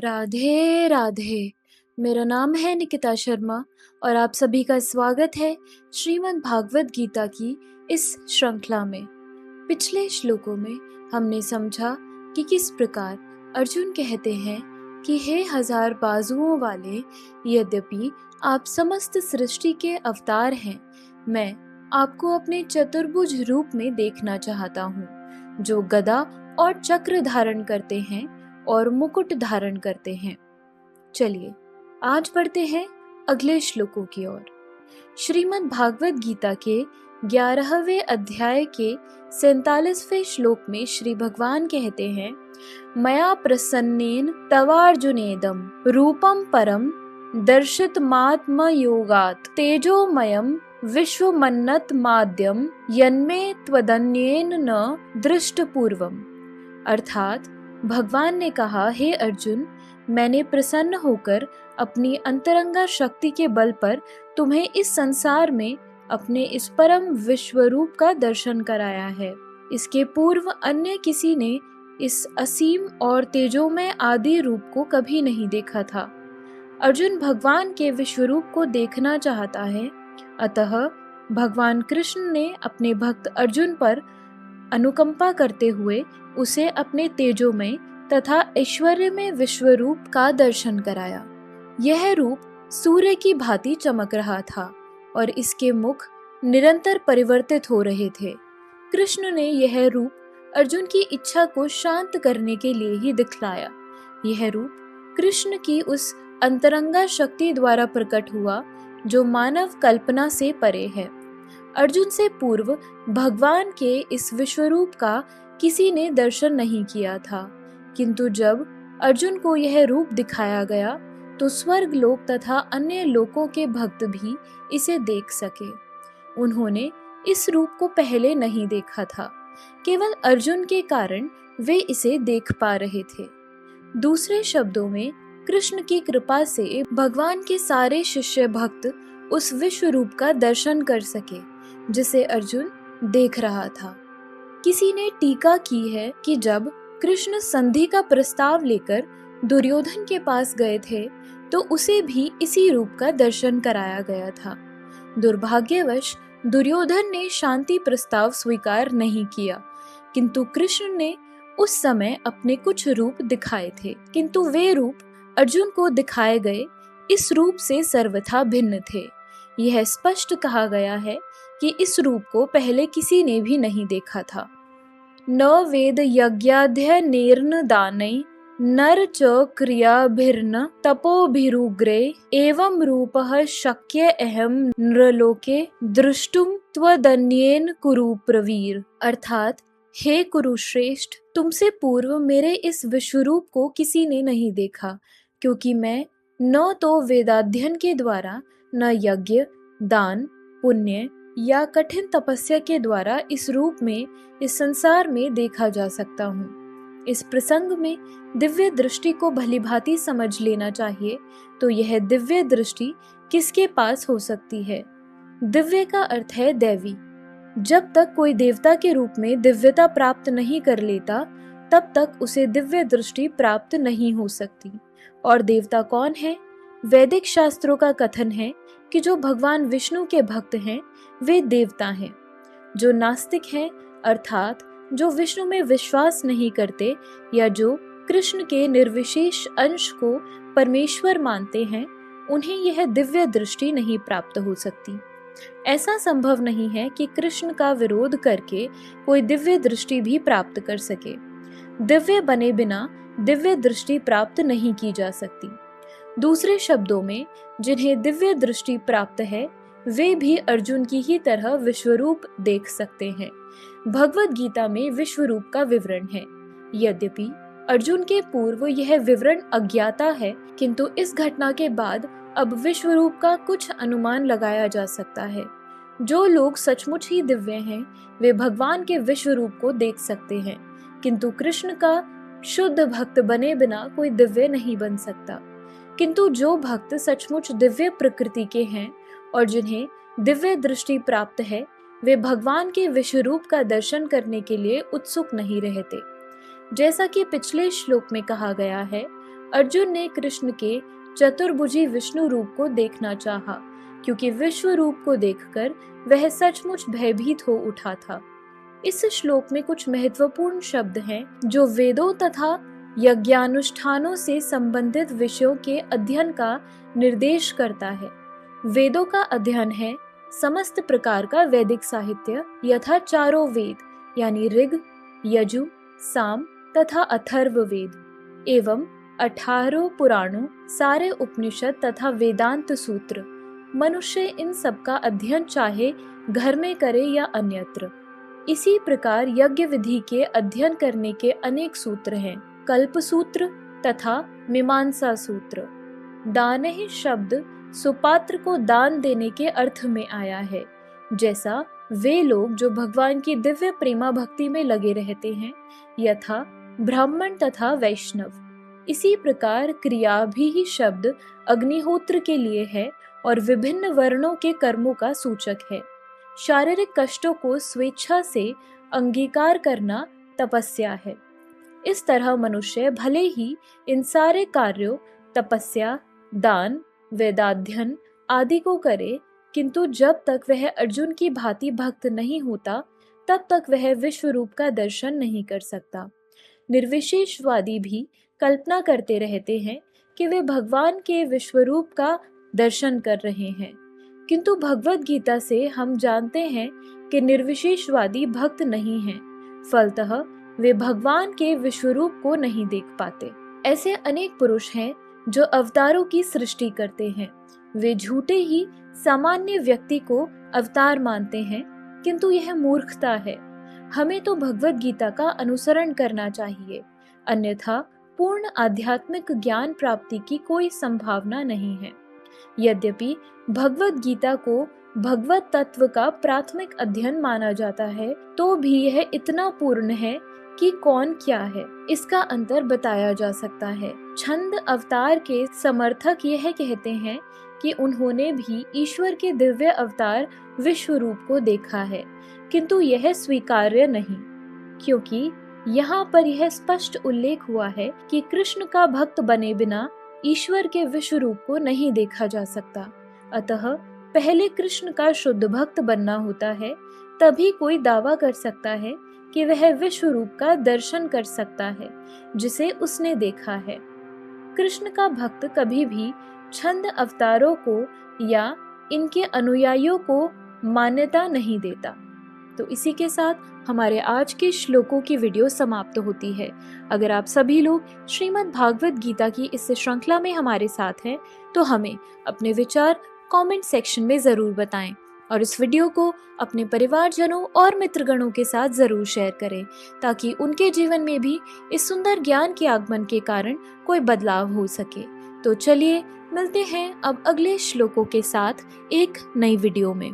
राधे राधे। मेरा नाम है निकिता शर्मा और आप सभी का स्वागत है श्रीमद् भागवत गीता की इस श्रृंखला में। पिछले श्लोकों में हमने समझा कि किस प्रकार अर्जुन कहते हैं कि हे हजार बाजुओं वाले, यद्यपि आप समस्त सृष्टि के अवतार हैं, मैं आपको अपने चतुर्भुज रूप में देखना चाहता हूँ, जो गदा और चक्र धारण करते हैं और मुकुट धारण करते हैं। चलिए आज बढ़ते हैं अगले श्लोकों की ओर। श्रीमद् भागवत गीता के 11वें अध्याय के 47वें श्लोक में श्री भगवान कहते हैं, मया प्रसन्नेन तवार्जुनेदम रूपम परम दर्शितमात्म योगात् तेजोमयम विश्वमन्नत माद्यम यन्मे त्वदन्येन न दृष्टपूर्वम। अर्थात भगवान ने कहा, हे अर्जुन, मैंने प्रसन्न होकर अपनी अंतरंगा शक्ति के बल पर तुम्हें इस संसार में अपने इस परम विश्वरूप का दर्शन कराया है। इसके पूर्व अन्य किसी ने इस असीम और तेजोमय आदि रूप को कभी नहीं देखा था। अर्जुन भगवान के विश्वरूप को देखना चाहता है, अतः भगवान कृष्ण ने अपने भक्त अर्जुन पर अनुकंपा करते हुए उसे अपने तेजोमय तथा ऐश्वर्यमय विश्वरूप का दर्शन कराया। यह रूप सूर्य की भांति चमक रहा था और इसके मुख निरंतर परिवर्तित हो रहे थे। कृष्ण ने यह रूप अर्जुन की इच्छा को शांत करने के लिए ही दिखलाया। यह रूप कृष्ण की उस अंतरंगा शक्ति द्वारा प्रकट हुआ जो मानव कल्पना से परे है। अर्जुन से पूर्व भगवान के इस विश्वरूप का किसी ने दर्शन नहीं किया था, किंतु जब अर्जुन को यह रूप दिखाया गया तो स्वर्ग लोक तथा अन्य लोकों के भक्त भी इसे देख सके। उन्होंने इस रूप को पहले नहीं देखा था, केवल अर्जुन के कारण वे इसे देख पा रहे थे। दूसरे शब्दों में, कृष्ण की कृपा से भगवान के सारे शिष्य भक्त उस विश्व रूप का दर्शन कर सके जिसे अर्जुन देख रहा था। किसी ने टीका की है कि जब कृष्ण संधि का प्रस्ताव लेकर दुर्योधन के पास गए थे तो उसे भी इसी रूप का दर्शन कराया गया था। दुर्भाग्यवश दुर्योधन ने शांति प्रस्ताव स्वीकार नहीं किया, किंतु कृष्ण ने उस समय अपने कुछ रूप दिखाए थे, किंतु वे रूप अर्जुन को दिखाए गए इस रूप से सर्वथा भिन्न थे। यह स्पष्ट कहा गया है कि इस रूप को पहले किसी ने भी नहीं देखा था। न वेद यज्ञाध्ययनेर्न दानै नर च क्रियाभिर्न तपोभिरुग्रे एवं रूपः शक्य अहम नृलोके दृष्टुम त्वदन्येन कुरु प्रवीर। अर्थात, हे कुरुश्रेष्ठ, तुमसे पूर्व मेरे इस विश्वरूप को किसी ने नहीं देखा, क्योंकि मैं न तो वेदाध्ययन के द्वारा, न यज्ञ, दान, पुण्य या कठिन तपस्या के द्वारा इस रूप में इस संसार में देखा जा सकता हूँ। इस प्रसंग में दिव्य दृष्टि को भलीभांति समझ लेना चाहिए। तो यह दिव्य दृष्टि किसके पास हो सकती है? दिव्य का अर्थ है दैवी। जब तक कोई देवता के रूप में दिव्यता प्राप्त नहीं कर लेता, तब तक उसे दिव्य दृष्टि प्राप्त नहीं हो सकती। और देवता कौन है? वैदिक शास्त्रों का कथन है कि जो भगवान विष्णु के भक्त हैं वे देवता हैं। जो नास्तिक हैं, अर्थात जो विष्णु में विश्वास नहीं करते या जो कृष्ण के निर्विशेष अंश को परमेश्वर मानते हैं, उन्हें यह दिव्य दृष्टि नहीं प्राप्त हो सकती। ऐसा संभव नहीं है कि कृष्ण का विरोध करके कोई दिव्य दृष्टि भी प्राप्त कर सके। दिव्य बने बिना दिव्य दृष्टि प्राप्त नहीं की जा सकती। दूसरे शब्दों में, जिन्हें दिव्य दृष्टि प्राप्त है वे भी अर्जुन की ही तरह विश्वरूप देख सकते हैं। भगवत गीता में विश्वरूप का विवरण है। यद्यपि अर्जुन के पूर्व यह विवरण अज्ञाता है, किंतु इस घटना के बाद अब विश्वरूप का कुछ अनुमान लगाया जा सकता है। जो लोग सचमुच ही दिव्य हैं वे भगवान के विश्वरूप को देख सकते हैं, किंतु कृष्ण का शुद्ध भक्त बने बिना कोई दिव्य नहीं बन सकता। किंतु जो भक्त सचमुच दिव्य प्रकृति के हैं और जिन्हें दिव्य दृष्टि प्राप्त है, वे भगवान के विश्वरूप का दर्शन करने के लिए उत्सुक नहीं रहते। जैसा कि पिछले श्लोक में कहा गया है, अर्जुन ने कृष्ण के चतुर्भुजी विष्णु रूप को देखना चाहा, क्योंकि विश्व रूप को देखकर वह सचमुच भयभीत हो उठा था। इस श्लोक में कुछ महत्वपूर्ण शब्द हैं जो वेदों तथा यज्ञानुष्ठानों से संबंधित विषयों के अध्ययन का निर्देश करता है। वेदों का अध्ययन है समस्त प्रकार का वैदिक साहित्य यथा चारों वेद यानी ऋग, यजु, साम तथा अथर्व वेद एवं 18 पुराणों, सारे उपनिषद तथा वेदांत सूत्र। मनुष्य इन सब का अध्ययन चाहे घर में करे या अन्यत्र। इसी प्रकार यज्ञ विधि के अध्ययन करने के अनेक सूत्र हैं, कल्प सूत्र तथा मीमांसा सूत्र। दानहि शब्द सुपात्र को दान देने के अर्थ में आया है, जैसा वे लोग जो भगवान की दिव्य प्रेमा भक्ति में लगे रहते हैं, यथा ब्राह्मण तथा वैष्णव। इसी प्रकार क्रिया भी ही शब्द अग्निहोत्र के लिए है और विभिन्न वर्णों के कर्मों का सूचक है। शारीरिक कष्टों को स्वेच्छा से अंगीकार करना तपस्या है। इस तरह मनुष्य भले ही इन सारे कार्यों तपस्या, दान, वेदाध्ययन आदि को करे, किंतु जब तक वह अर्जुन की भांति भक्त नहीं होता तब तक वह विश्व रूप का दर्शन नहीं कर सकता। निर्विशेषवादी भी कल्पना करते रहते हैं कि वे भगवान के विश्वरूप का दर्शन कर रहे हैं, किंतु भगवत गीता से हम जानते हैं कि निर्विशेषवादी भक्त नहीं हैं, फलतः वे भगवान के विश्वरूप को नहीं देख पाते। ऐसे अनेक पुरुष हैं जो अवतारों की सृष्टि करते हैं। वे झूठे ही सामान्य व्यक्ति को अवतार मानते हैं, किंतु यह मूर्खता है। हमें तो भगवत गीता का अनुसरण करना चाहिए, अन्यथा पूर्ण आध्यात्मिक ज्ञान प्राप्ति की कोई संभावना नहीं है। यद्यपि भगवत गीता को भगवत तत्व का प्राथमिक अध्ययन माना जाता है, तो भी यह इतना पूर्ण है कि कौन क्या है इसका अंतर बताया जा सकता है। छंद अवतार के समर्थक यह कहते हैं कि उन्होंने भी ईश्वर के दिव्य अवतार विश्व रूप को देखा है, किंतु यह स्वीकार्य नहीं, क्योंकि यहाँ पर यह स्पष्ट उल्लेख हुआ है कि कृष्ण का भक्त बने बिना ईश्वर के विश्व रूप को नहीं देखा जा सकता। अतः पहले कृष्ण का शुद्ध भक्त बनना होता है, तभी कोई दावा कर सकता है कि वह विश्व रूप का दर्शन कर सकता है जिसे उसने देखा है। कृष्ण का भक्त कभी भी छंद अवतारों को या इनके अनुयायियों को मान्यता नहीं देता। तो इसी के साथ हमारे आज के श्लोकों की वीडियो समाप्त होती है। अगर आप सभी लोग श्रीमद् भागवत गीता की इस श्रृंखला में हमारे साथ हैं, तो हमें अपने विचार कमेंट सेक्शन में जरूर बताएं और इस वीडियो को अपने परिवारजनों और मित्रगणों के साथ जरूर शेयर करें, ताकि उनके जीवन में भी इस सुंदर ज्ञान के आगमन के कारण कोई बदलाव हो सके। तो चलिए मिलते हैं अब अगले श्लोकों के साथ एक नई वीडियो में।